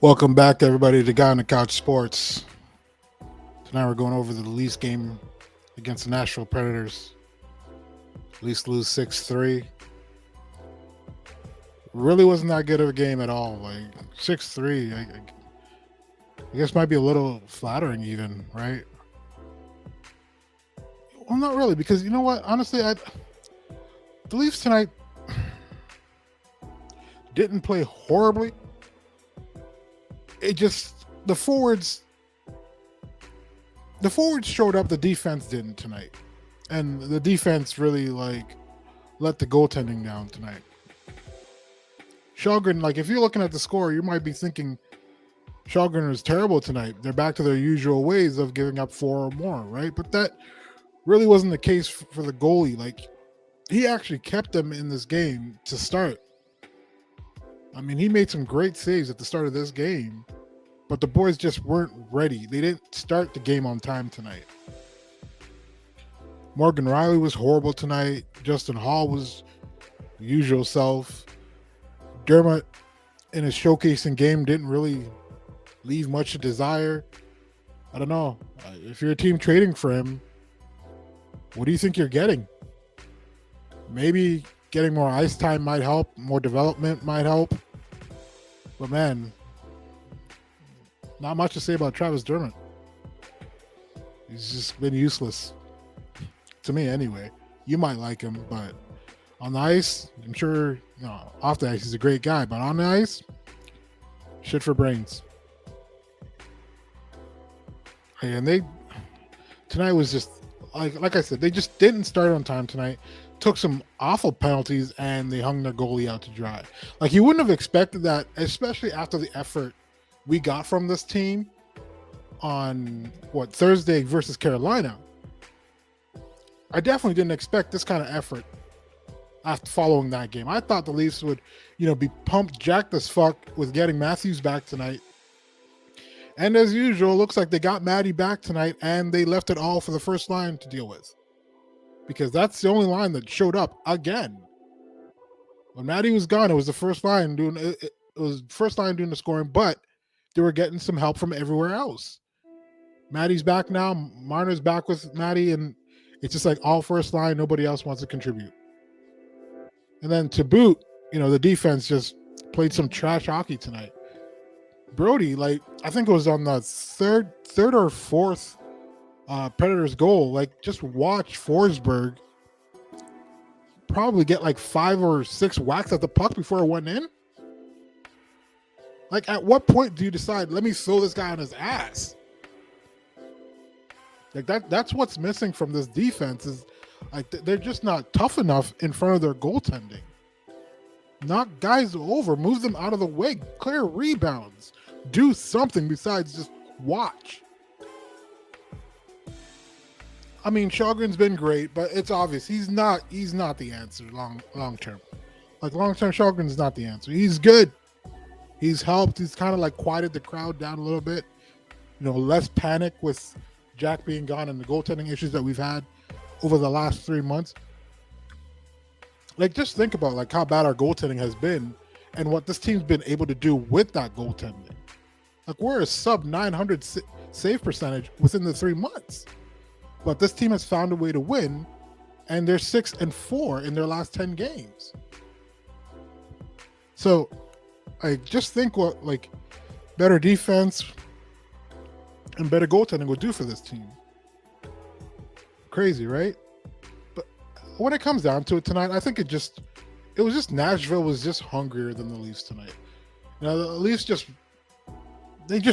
Welcome back, everybody, to Guy on the Couch Sports. Tonight we're going over the Leafs game against the Nashville Predators. Leafs lose 6-3. Really wasn't that good of a game at all. Like 6-3, I guess might be a little flattering even, right? Well, not really, because you know what? Honestly, the Leafs tonight didn't play horribly. It just the forwards showed up, the defense didn't tonight. And the defense really let the goaltending down tonight. Shalgren, if you're looking at the score, you might be thinking Shalgren was terrible tonight. They're back to their usual ways of giving up 4 or more, right? But that really wasn't the case for the goalie. He actually kept them in this game to start. I mean, he made some great saves at the start of this game, but the boys just weren't ready. They didn't start the game on time tonight. Morgan Riley was horrible tonight. Justin Hall was the usual self. Dermott, in his showcasing game, didn't really leave much to desire. I don't know. If you're a team trading for him, what do you think you're getting? Maybe getting more ice time might help. More development might help. But man, not much to say about Travis Dermott. He's just been useless. To me, anyway. You might like him, but on the ice, I'm sure, off the ice, he's a great guy. But on the ice, shit for brains. And tonight was just, like I said, they just didn't start on time tonight. Took some awful penalties, and they hung their goalie out to dry. You wouldn't have expected that, especially after the effort we got from this team on Thursday versus Carolina. I definitely didn't expect this kind of effort after following that game. I thought the Leafs would, be pumped jacked as fuck with getting Matthews back tonight. And as usual, looks like they got Maddie back tonight, and they left it all for the first line to deal with. Because that's the only line that showed up again. When Maddie was gone, it was the first line doing the scoring, but they were getting some help from everywhere else. Maddie's back now. Marner's back with Maddie, and it's just all first line. Nobody else wants to contribute. And then to boot, the defense just played some trash hockey tonight. Brody, I think it was on the third or fourth Predators goal. Just watch Forsberg probably get 5 or 6 whacks at the puck before it went in. At what point do you decide, let me throw this guy on his ass? That's what's missing from this defense is they're just not tough enough in front of their goaltending. Knock guys over, move them out of the way, clear rebounds, do something besides just watch. I mean, Shalgren's been great, but it's obvious he's not the answer long term. Long term, Shalgren's not the answer. He's good. He's helped. He's kind of quieted the crowd down a little bit. Less panic with Jack being gone and the goaltending issues that we've had over the last 3 months. Just think about how bad our goaltending has been and what this team's been able to do with that goaltending. We're a sub 900 save percentage within the 3 months. But this team has found a way to win, and they're 6-4 in their last 10 games. So I just think what better defense and better goaltending would do for this team. Crazy, right? But when it comes down to it tonight, I think it was just Nashville was just hungrier than the Leafs tonight. The Leafs just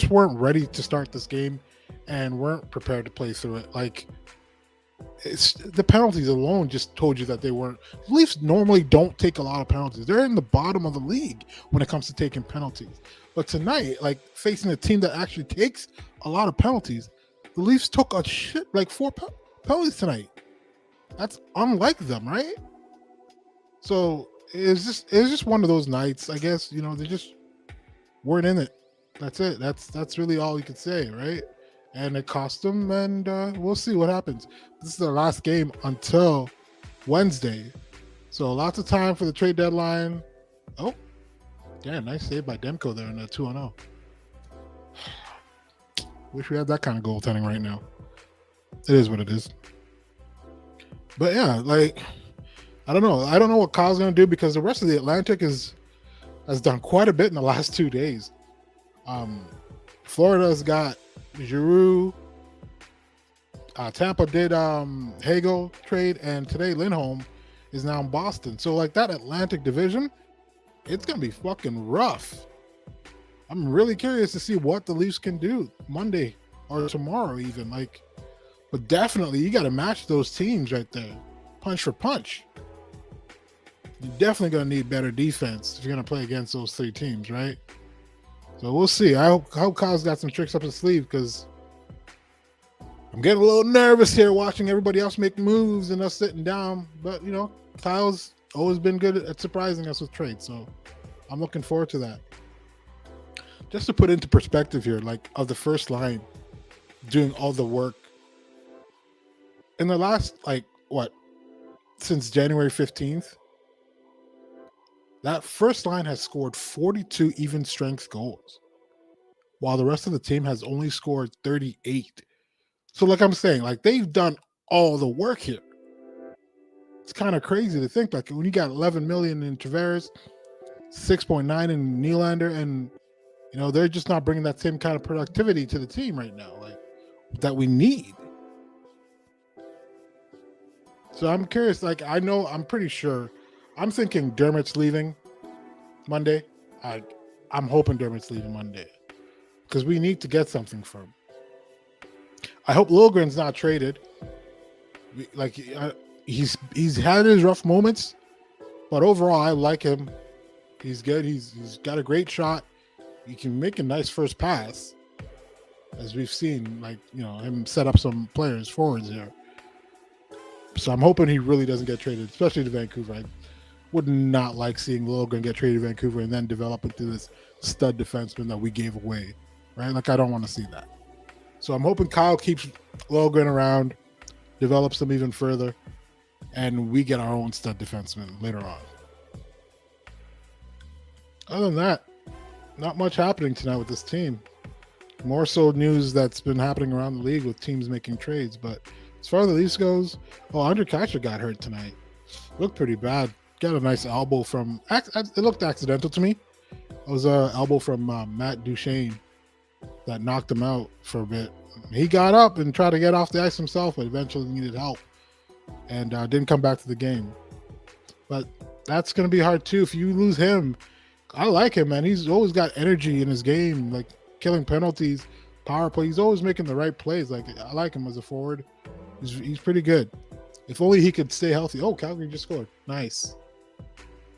weren't ready to start this game and weren't prepared to play through it. It's the penalties alone just told you that they weren't. The Leafs normally don't take a lot of penalties. They're in the bottom of the league when it comes to taking penalties. But tonight, facing a team that actually takes a lot of penalties, the Leafs took a shit 4 penalties tonight. That's unlike them, right? So it was just one of those nights. I guess they just weren't in it. That's it. That's really all you could say, right? And it cost them, and we'll see what happens. This is their last game until Wednesday. So lots of time for the trade deadline. Oh, yeah, nice save by Demko there in a 2-0. Wish we had that kind of goaltending right now. It is what it is. But yeah, like I don't know. I don't know what Kyle's gonna do because the rest of the Atlantic has done quite a bit in the last 2 days. Florida's got Giroux. Tampa did Hagel trade, and today Lindholm is now in Boston. So like that Atlantic division, it's gonna be fucking rough. I'm really curious to see what the Leafs can do Monday or tomorrow even. Like, but definitely you got to match those teams right there, punch for punch. You're definitely gonna need better defense if you're gonna play against those three teams, right? So we'll see. I hope Kyle's got some tricks up his sleeve because I'm getting a little nervous here watching everybody else make moves and us sitting down. But, you know, Kyle's always been good at surprising us with trades. So I'm looking forward to that. Just to put into perspective here, like of the first line doing all the work in the last, since January 15th, that first line has scored 42 even strength goals, while the rest of the team has only scored 38. So like I'm saying, like they've done all the work here. It's kind of crazy to think like when you got 11 million in Tavares, 6.9 in Nylander, and you know they're just not bringing that same kind of productivity to the team right now, like that we need. So I'm curious. Like I'm pretty sure. I'm thinking Dermott's leaving Monday. I'm hoping Dermott's leaving Monday because we need to get something from him. I hope Liljegren's not traded. He's had his rough moments, but overall I like him. He's good. He's got a great shot. He can make a nice first pass, as we've seen. Like him set up some players forwards here. So I'm hoping he really doesn't get traded, especially to Vancouver. I would not like seeing Liljegren get traded to Vancouver and then develop into this stud defenseman that we gave away, right? Like I don't want to see that. So I'm hoping Kyle keeps Liljegren around, develops them even further, and we get our own stud defenseman later on. Other than that, not much happening tonight with this team. More so news that's been happening around the league with teams making trades. But as far as the Leafs goes, Andre Kase got hurt tonight. Looked pretty bad. Got a nice elbow from. It looked accidental to me. It was an elbow from Matt Duchene that knocked him out for a bit. He got up and tried to get off the ice himself, but eventually needed help and didn't come back to the game. But that's going to be hard too. If you lose him, I like him, man. He's always got energy in his game, like killing penalties, power play. He's always making the right plays. Like I like him as a forward. He's pretty good. If only he could stay healthy. Oh, Calgary just scored. Nice.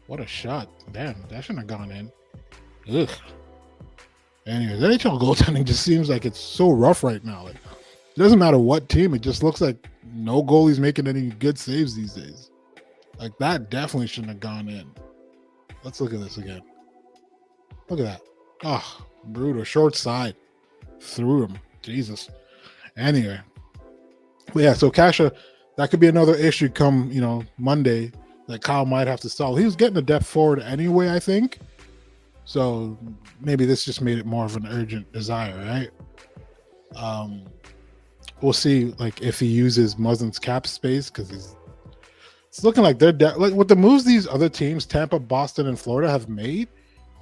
What a shot. Damn, that shouldn't have gone in. Ugh. Anyways, NHL goaltending just seems like it's so rough right now. Like, it doesn't matter what team. It just looks like no goalie's making any good saves these days. Like, that definitely shouldn't have gone in. Let's look at this again. Look at that. Oh, brutal. Short side. Through him. Jesus. Anyway. But yeah, so Kasha, that could be another issue come, Monday that Kyle might have to solve. He was getting a depth forward anyway, I think. So maybe this just made it more of an urgent desire, right? We'll see, like if he uses Muzzin's cap space because it's looking like they're like with the moves these other teams, Tampa, Boston, and Florida have made.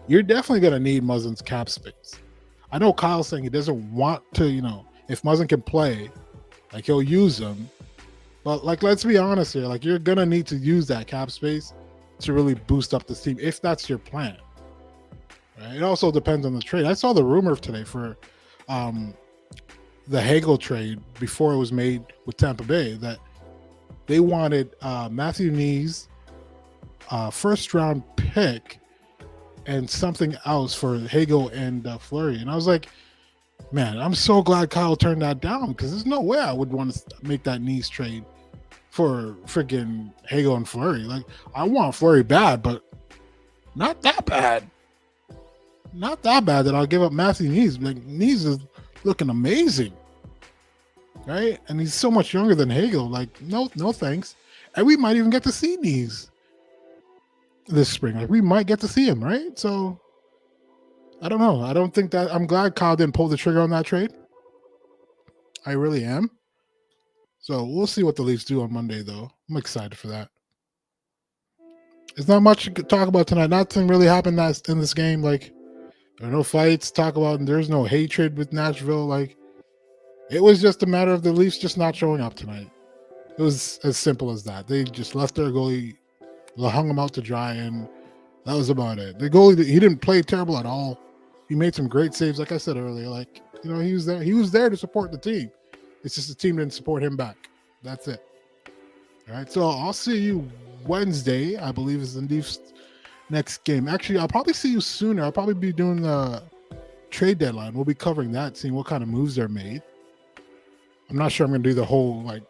You're definitely gonna need Muzzin's cap space. I know Kyle's saying he doesn't want to, if Muzzin can play, like he'll use them. But like, let's be honest here, like you're gonna need to use that cap space to really boost up this team if that's your plan. Right? It also depends on the trade. I saw the rumor today for the Hagel trade before it was made with Tampa Bay that they wanted Matthew Knees, first round pick, and something else for Hagel and Fleury. And I was like, man, I'm so glad Kyle turned that down because there's no way I would want to make that Knees trade for freaking Hagel and Fleury. Like, I want Fleury bad, but not that bad. Not that bad that I'll give up Matthew Knees. Like, Knees is looking amazing, right? And he's so much younger than Hagel. Like, no thanks. And we might even get to see Knees this spring. Like, we might get to see him, right? So, I don't know. I don't think that. I'm glad Kyle didn't pull the trigger on that trade. I really am. So we'll see what the Leafs do on Monday, though. I'm excited for that. There's not much to talk about tonight. Nothing really happened in this game. Like, there are no fights to talk about, and there's no hatred with Nashville. Like, it was just a matter of the Leafs just not showing up tonight. It was as simple as that. They just left their goalie, hung him out to dry, and that was about it. The goalie, he didn't play terrible at all. He made some great saves, like I said earlier. Like, he was there. He was there to support the team. It's just the team didn't support him back. That's it. All right, so I'll see you Wednesday, I believe, is the Leafs' next game. Actually, I'll probably see you sooner. I'll probably be doing the trade deadline. We'll be covering that, seeing what kind of moves they're made. I'm not sure I'm going to do the whole, like,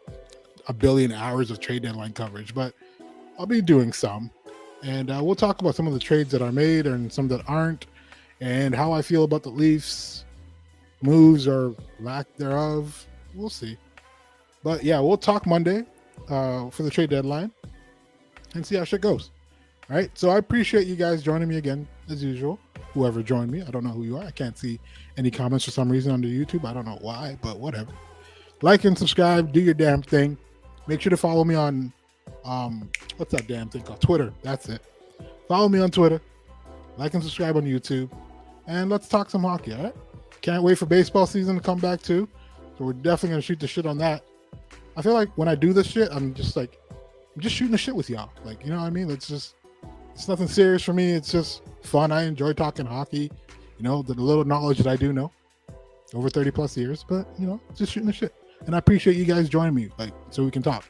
a billion hours of trade deadline coverage, but I'll be doing some. And we'll talk about some of the trades that are made and some that aren't, and how I feel about the Leafs' moves or lack thereof. We'll see. But yeah, we'll talk Monday for the trade deadline and see how shit goes. All right. So I appreciate you guys joining me again, as usual. Whoever joined me, I don't know who you are. I can't see any comments for some reason on the YouTube. I don't know why, but whatever. Like and subscribe. Do your damn thing. Make sure to follow me on what's that damn thing called? Twitter. That's it. Follow me on Twitter. Like and subscribe on YouTube. And let's talk some hockey, all right? Can't wait for baseball season to come back too. So we're definitely gonna shoot the shit on that. I feel like when I do this shit, I'm just shooting the shit with y'all. Like, you know what I mean? It's nothing serious for me. It's just fun. I enjoy talking hockey. You know, the little knowledge that I do know over 30 plus years, but you know, just shooting the shit. And I appreciate you guys joining me, like, so we can talk.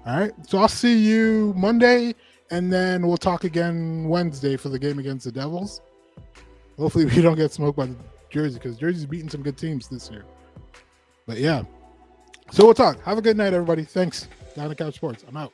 All right. So I'll see you Monday, and then we'll talk again Wednesday for the game against the Devils. Hopefully we don't get smoked by the Jersey, because Jersey's beaten some good teams this year. But yeah. So we'll talk. Have a good night, everybody. Thanks. Down to Couch Sports. I'm out.